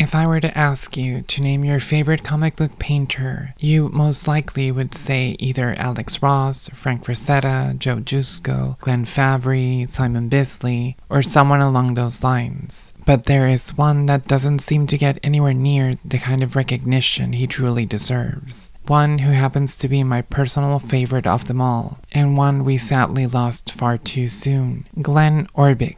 If I were to ask you to name your favorite comic book painter, you most likely would say either Alex Ross, Frank Frazetta, Joe Giusto, Glenn Fabry, Simon Bisley, or someone along those lines. But there is one that doesn't seem to get anywhere near the kind of recognition he truly deserves. One who happens to be my personal favorite of them all, and one we sadly lost far too soon, Glen Orbik.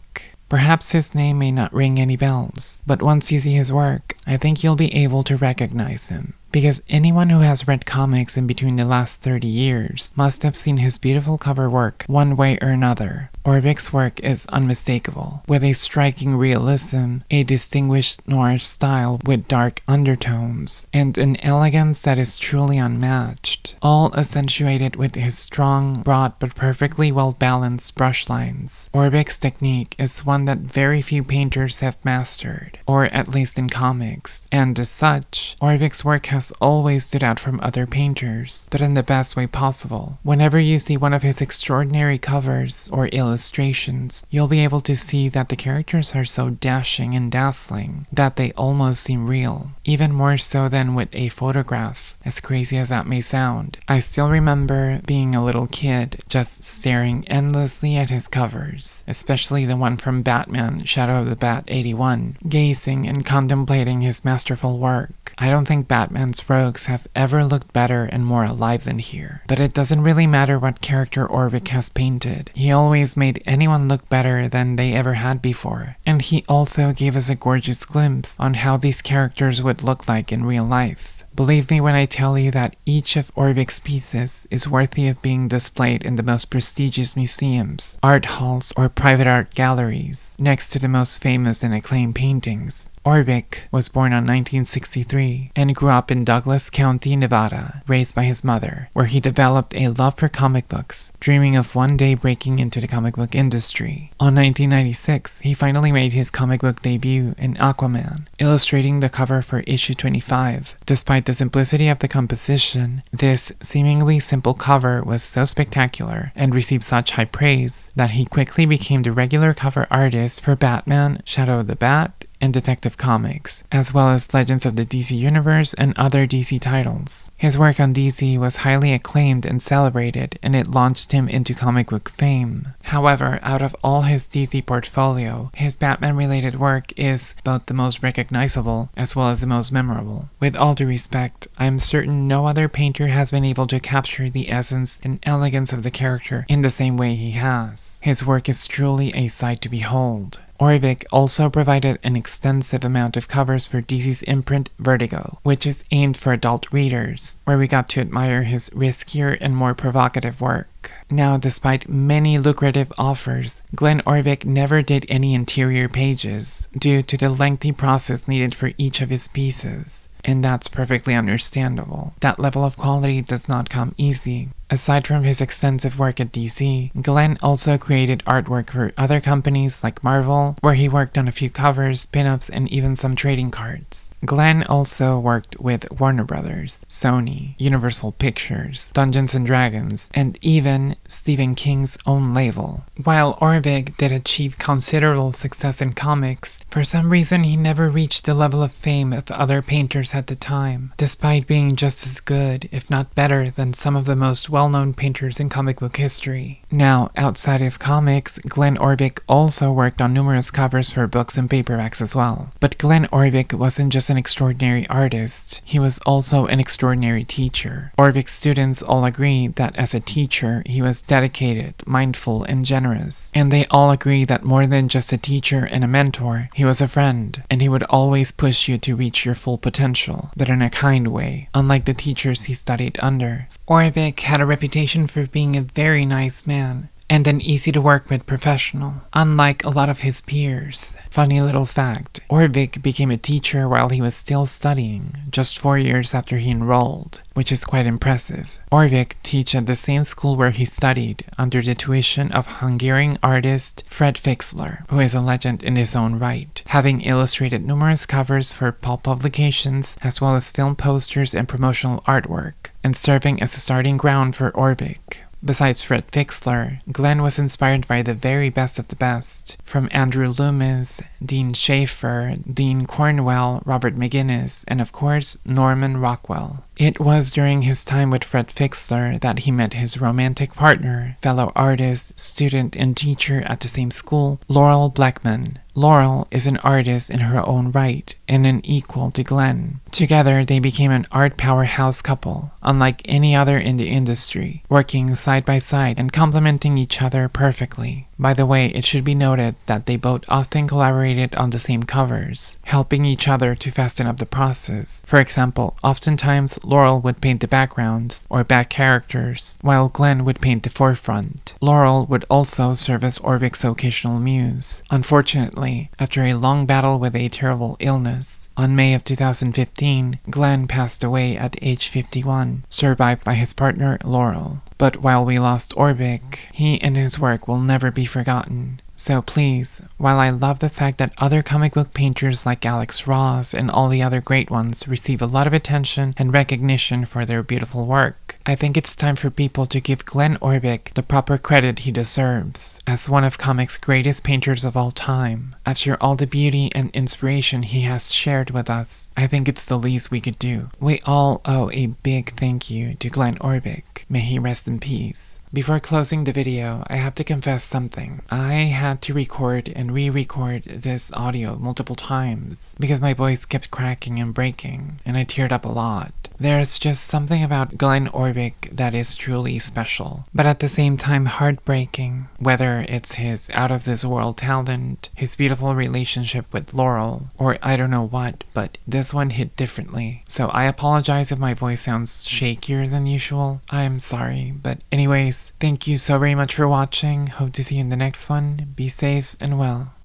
Perhaps his name may not ring any bells, but once you see his work, I think you'll be able to recognize him. Because anyone who has read comics in between the last 30 years must have seen his beautiful cover work one way or another. Orbik's work is unmistakable, with a striking realism, a distinguished noir style with dark undertones, and an elegance that is truly unmatched, all accentuated with his strong, broad but perfectly well-balanced brush lines. Orbik's technique is one that very few painters have mastered, or at least in comics, and as such, Orbik's work has always stood out from other painters, but in the best way possible. Whenever you see one of his extraordinary covers or illustrations, you'll be able to see that the characters are so dashing and dazzling that they almost seem real, even more so than with a photograph, as crazy as that may sound. I still remember being a little kid just staring endlessly at his covers, especially the one from Batman Shadow of the Bat 81, gazing and contemplating his masterful work. I don't think Batman's rogues have ever looked better and more alive than here. But it doesn't really matter what character Orbik has painted. He always made anyone look better than they ever had before. And he also gave us a gorgeous glimpse on how these characters would look like in real life. Believe me when I tell you that each of Orbik's pieces is worthy of being displayed in the most prestigious museums, art halls, or private art galleries, next to the most famous and acclaimed paintings. Orbik was born on 1963 and grew up in Douglas County, Nevada, raised by his mother, where he developed a love for comic books, dreaming of one day breaking into the comic book industry. On 1996, he finally made his comic book debut in Aquaman, illustrating the cover for issue 25. Despite the simplicity of the composition, this seemingly simple cover was so spectacular and received such high praise that he quickly became the regular cover artist for Batman, Shadow of the Bat, and Detective Comics, as well as Legends of the DC Universe and other DC titles. His work on DC was highly acclaimed and celebrated, and it launched him into comic book fame. However, out of all his DC portfolio, his Batman-related work is both the most recognizable as well as the most memorable. With all due respect, I am certain no other painter has been able to capture the essence and elegance of the character in the same way he has. His work is truly a sight to behold. Orbik also provided an extensive amount of covers for DC's imprint Vertigo, which is aimed for adult readers, where we got to admire his riskier and more provocative work. Now, despite many lucrative offers, Glen Orbik never did any interior pages, due to the lengthy process needed for each of his pieces. And that's perfectly understandable. That level of quality does not come easy. Aside from his extensive work at DC, Glen also created artwork for other companies like Marvel, where he worked on a few covers, pinups, and even some trading cards. Glen also worked with Warner Brothers, Sony, Universal Pictures, Dungeons & Dragons, and even Stephen King's own label. While Orbik did achieve considerable success in comics, for some reason he never reached the level of fame of other painters at the time, despite being just as good, if not better, than some of the most well-known painters in comic book history. Now, outside of comics, Glen Orbik also worked on numerous covers for books and paperbacks as well. But Glen Orbik wasn't just an extraordinary artist, he was also an extraordinary teacher. Orbik's students all agree that as a teacher, he was dedicated, mindful, and generous. And they all agree that more than just a teacher and a mentor, he was a friend, and he would always push you to reach your full potential, but in a kind way, unlike the teachers he studied under. Orbik had a reputation for being a very nice man, and an easy-to-work-with professional, unlike a lot of his peers. Funny little fact, Orbik became a teacher while he was still studying, just 4 years after he enrolled, which is quite impressive. Orbik taught at the same school where he studied, under the tuition of Hungarian artist Fred Fixler, who is a legend in his own right, having illustrated numerous covers for pulp publications, as well as film posters and promotional artwork, and serving as a starting ground for Orbik. Besides Fred Fixler, Glen was inspired by the very best of the best, from Andrew Loomis, Dean Schaefer, Dean Cornwell, Robert McGinnis, and of course, Norman Rockwell. It was during his time with Fred Fixler that he met his romantic partner, fellow artist, student, and teacher at the same school, Laurel Blackman. Laurel is an artist in her own right and an equal to Glen. Together, they became an art powerhouse couple, unlike any other in the industry, working side by side and complementing each other perfectly. By the way, it should be noted that they both often collaborated on the same covers, helping each other to fasten up the process. For example, oftentimes Laurel would paint the backgrounds or back characters, while Glen would paint the forefront. Laurel would also serve as Orbik's occasional muse. Unfortunately, after a long battle with a terrible illness, on May of 2015, Glen passed away at age 51, survived by his partner Laurel. But while we lost Orbik, he and his work will never be forgotten. So please, while I love the fact that other comic book painters like Alex Ross and all the other great ones receive a lot of attention and recognition for their beautiful work, I think it's time for people to give Glen Orbik the proper credit he deserves, as one of comics' greatest painters of all time. After all the beauty and inspiration he has shared with us, I think it's the least we could do. We all owe a big thank you to Glen Orbik. May he rest in peace. Before closing the video, I have to confess something. I had to record and re-record this audio multiple times because my voice kept cracking and breaking, and I teared up a lot. There's just something about Glen Orbik that is truly special, but at the same time heartbreaking. Whether it's his out-of-this-world talent, his beautiful relationship with Laurel, or I don't know what, but this one hit differently. So I apologize if my voice sounds shakier than usual. I'm sorry, but anyways, thank you so very much for watching. Hope to see you in the next one. Be safe and well.